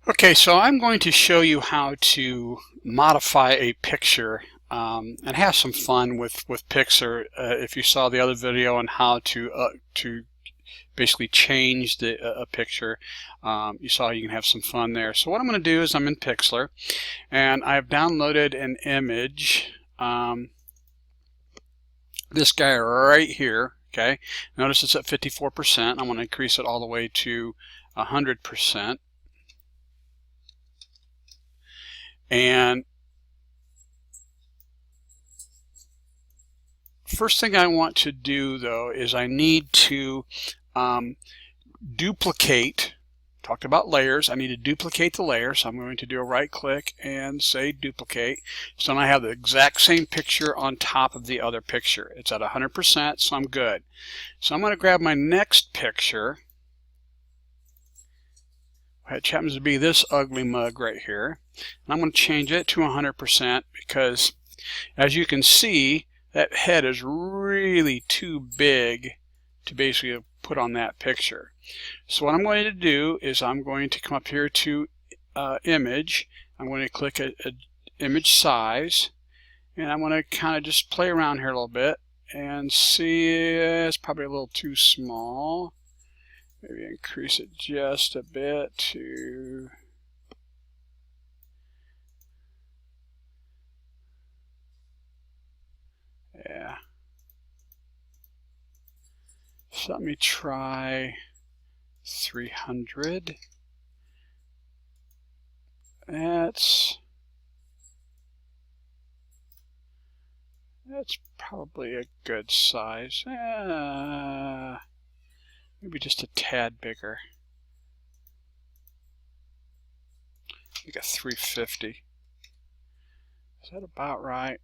Okay, so I'm going to show you how to modify a picture and have some fun with Pixlr. If you saw the other video on how to basically change a picture, you saw you can have some fun there. So what I'm going to do is I'm in Pixlr and I've downloaded an image. This guy right here. Okay, notice it's at 54%. I'm going to increase it all the way to 100%. And first thing I want to do though is I need to duplicate. Talked about layers. I need to duplicate the layer, so I'm going to do a right click and say duplicate. So now I have the exact same picture on top of the other picture. It's at 100%, so I'm good. So I'm going to grab my next picture, which happens to be this ugly mug right here, and I'm going to change it to 100% because, as you can see, that head is really too big to basically put on that picture. So what I'm going to do is I'm going to come up here to image. I'm going to click image size, and I'm going to kind of just play around here a little bit and see. It's probably a little too small. Maybe increase it just a bit to yeah. So let me try 300. That's probably a good size. Maybe just a tad bigger. Like a 350. Is that about right?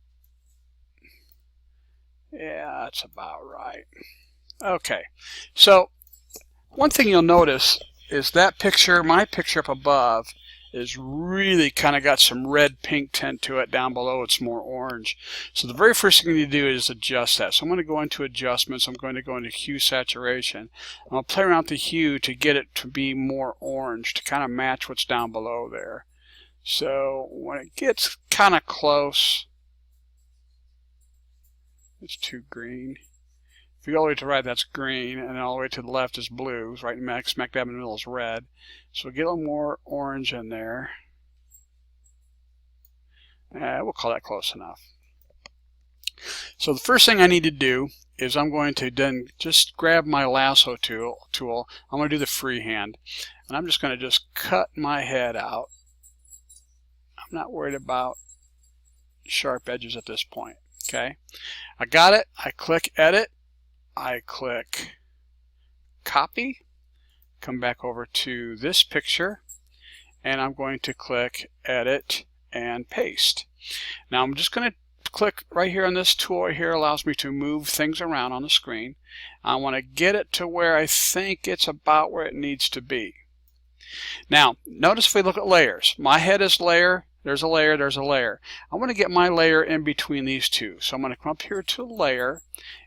Yeah, that's about right. Okay, so one thing you'll notice is that picture, my picture up above, is really kind of got some red pink tint to it. Down below it's more orange. So the very first thing you need to do is adjust that. So I'm going to go into adjustments. I'm going to go into hue saturation. I'm going to play around with the hue to get it to be more orange, to kind of match what's down below there. So when it gets kind of close, it's too green. If you go all the way to the right, that's green, and then all the way to the left is blue. Right smack dab in the middle is red. So we'll get a little more orange in there. We'll call that close enough. So the first thing I need to do is I'm going to then just grab my lasso tool. I'm going to do the freehand, and I'm just going to just cut my head out. I'm not worried about sharp edges at this point. Okay, I got it. I click edit. I click copy, come back over to this picture, and I'm going to click edit and paste. Now I'm just going to click right here on this tool right here. Allows me to move things around on the screen. I want to get it to where I think it's about where it needs to be. Now notice if we look at layers, my head is layer. There's a layer, there's a layer. I want to get my layer in between these two. So I'm going to come up here to layer,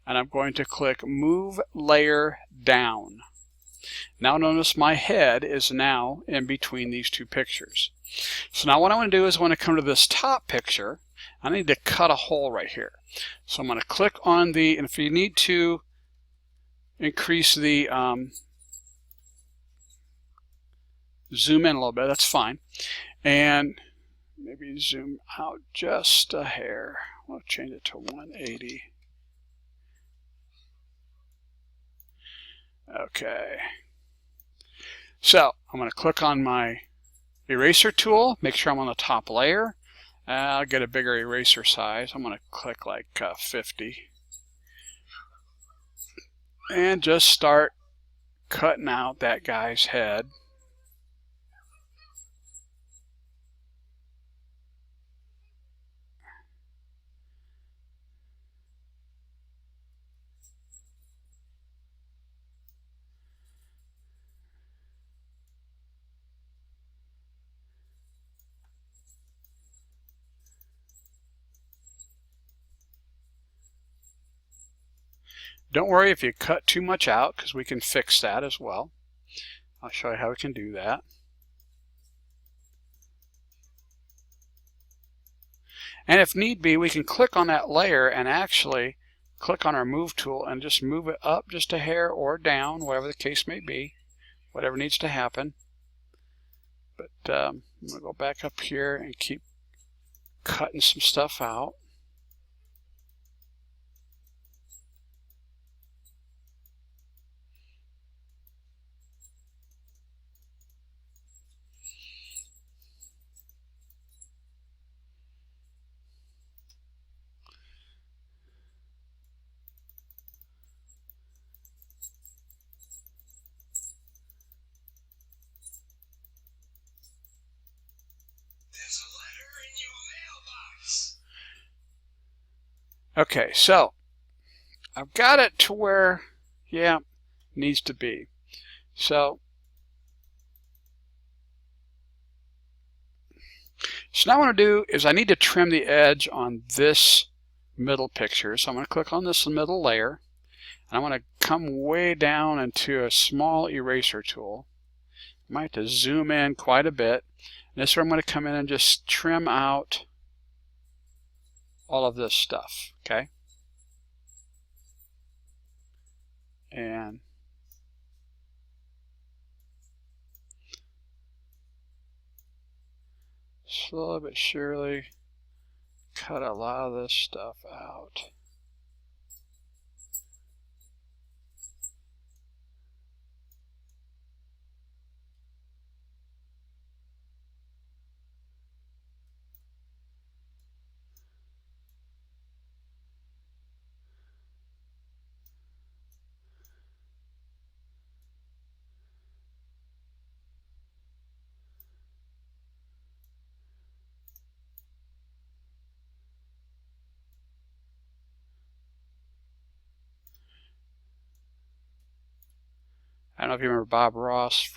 and I'm going to click move layer down. Now notice my head is now in between these two pictures. So now what I want to do is I want to come to this top picture. I need to cut a hole right here. So I'm going to click on the, and if you need to increase the zoom in a little bit, that's fine. And maybe zoom out just a hair. I'll change it to 180. Okay. So I'm going to click on my eraser tool, make sure I'm on the top layer. I'll get a bigger eraser size. I'm going to click like 50. And just start cutting out that guy's head. Don't worry if you cut too much out, because we can fix that as well. I'll show you how we can do that. And if need be, we can click on that layer and actually click on our move tool and just move it up just a hair or down, whatever the case may be, whatever needs to happen. But I'm going to go back up here and keep cutting some stuff out. There's a letter in your mailbox. Okay, so I've got it to where, yeah, needs to be. So now what I want to do is I need to trim the edge on this middle picture. So I'm going to click on this middle layer, and I want to come way down into a small eraser tool. I might have to zoom in quite a bit. And this is where I'm going to come in and just trim out all of this stuff, okay? And slowly but surely cut a lot of this stuff out. I don't know if you remember Bob Ross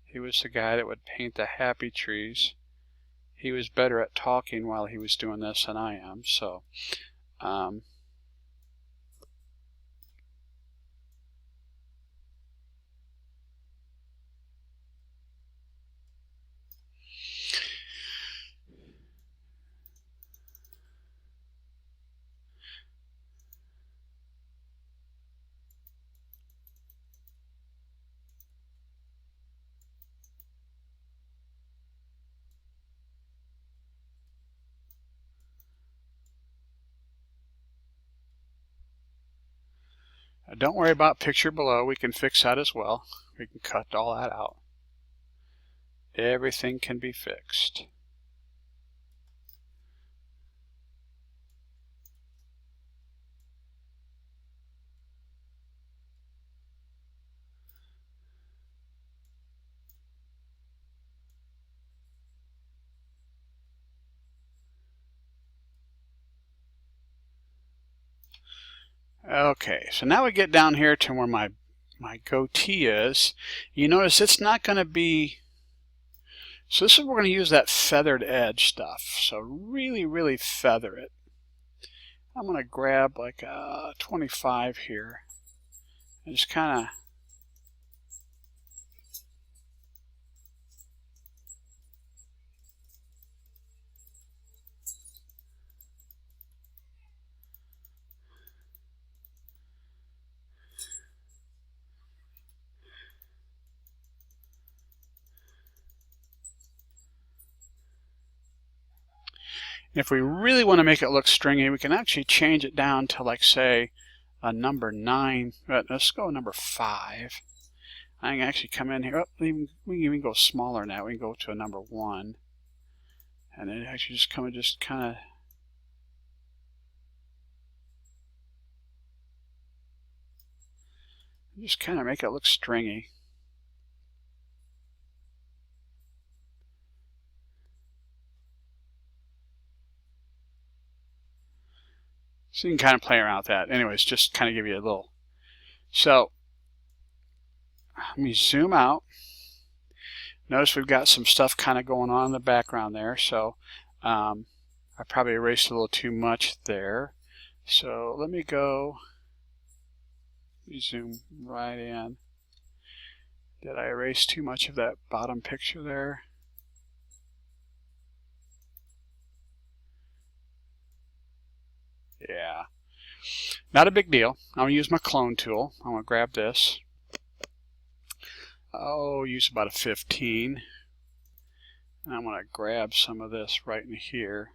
he was the guy that would paint the happy trees. He was better at talking while he was doing this than I am, so don't worry about picture below. We can fix that as well. We can cut all that out. Everything can be fixed. Okay, so now we get down here to where my goatee is. You notice it's not going to be, so this is where we're going to use that feathered edge stuff. So really feather it. I'm going to grab like a 25 here and just kind of if we really want to make it look stringy, we can actually change it down to, like, say, a number 9. Let's go number 5. I can actually come in here. Oh, we can even go smaller now. We can go to a number 1. And then actually just come and just kind of make it look stringy. So you can kind of play around with that. Anyways, just kind of give you a little. So let me zoom out. Notice we've got some stuff kind of going on in the background there. So I probably erased a little too much there. So let me go. Let me zoom right in. Did I erase too much of that bottom picture there? Yeah. Not a big deal. I'm going to use my clone tool. I'm going to grab this. Oh, use about a 15. And I'm going to grab some of this right in here.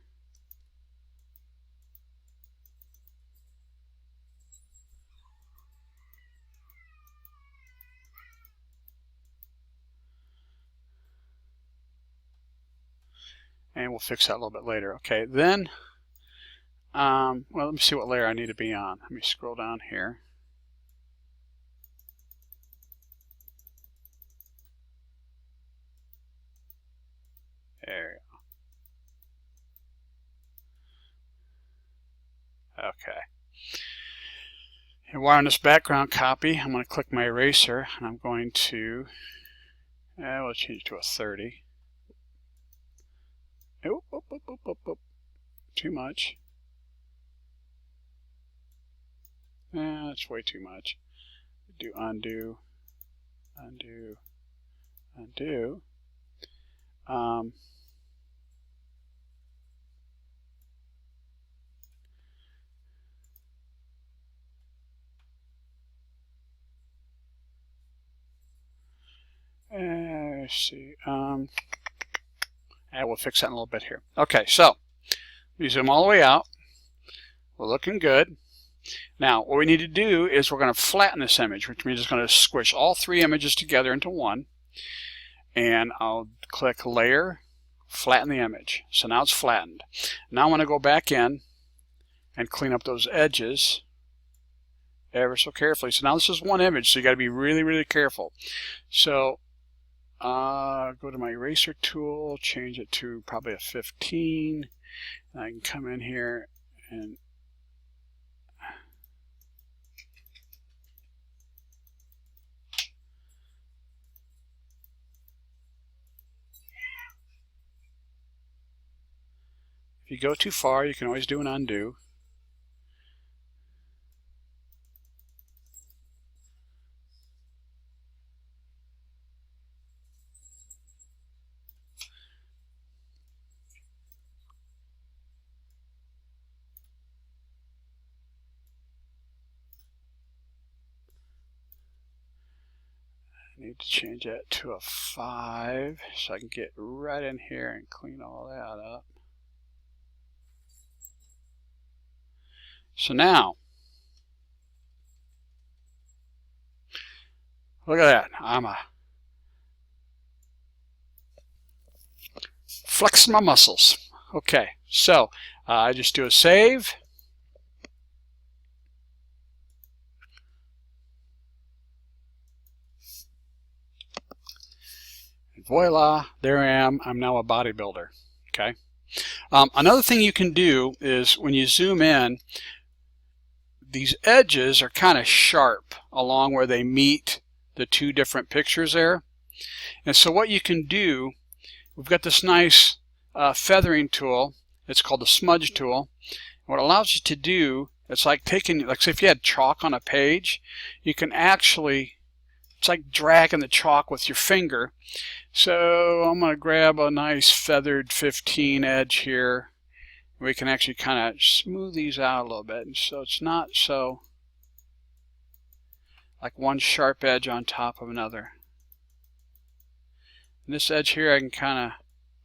And we'll fix that a little bit later. Okay, then, well, let me see what layer I need to be on. Let me scroll down here. There we go. Okay. And while on this background copy, I'm going to click my eraser, and I'm going to, we'll change it to a 30. Oop, oop, oop, oop, oop, oop. Too much. That's way too much. Do undo, undo, undo. Let's see. We'll fix that in a little bit here. Okay, so we zoom all the way out. We're looking good. Now, what we need to do is we're going to flatten this image, which means it's going to squish all three images together into one. And I'll click Layer, Flatten the Image. So now it's flattened. Now I want to go back in and clean up those edges ever so carefully. So now this is one image, so you got to be really, really careful. So go to my eraser tool, change it to probably a 15. And I can come in here and if you go too far, you can always do an undo. I need to change that to a 5 so I can get right in here and clean all that up. So now, look at that. I'm flexing my muscles. Okay, so I just do a save. Voila, there I am. I'm now a bodybuilder. Okay. Another thing you can do is when you zoom in, these edges are kind of sharp along where they meet the two different pictures there. And so what you can do, we've got this nice feathering tool. It's called the smudge tool. What it allows you to do, it's like taking, like say if you had chalk on a page, you can actually, it's like dragging the chalk with your finger. So I'm going to grab a nice feathered 15 edge here. We can actually kind of smooth these out a little bit, and so it's not so like one sharp edge on top of another. And this edge here I can kind of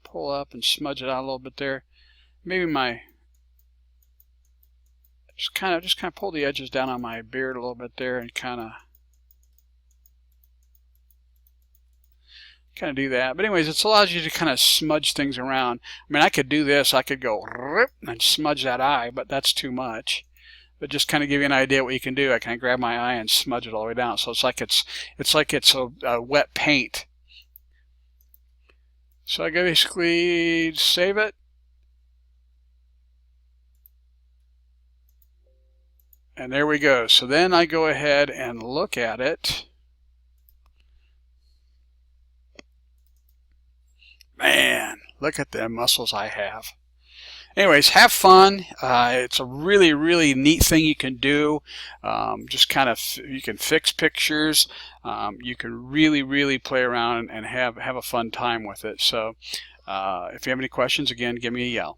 pull up and smudge it out a little bit there. Maybe my just kind of pull the edges down on my beard a little bit there and kind of do that. But anyways, it allows you to kind of smudge things around. I mean, I could do this. I could go and smudge that eye, but that's too much. But just kind of give you an idea what you can do. I can grab my eye and smudge it all the way down. So it's like it's a wet paint. So I basically save it. And there we go. So then I go ahead and look at it. Man, look at the muscles I have. Anyways, have fun. It's a really, really neat thing you can do. Just kind of, you can fix pictures. You can really, really play around and have a fun time with it. So if you have any questions, again, give me a yell.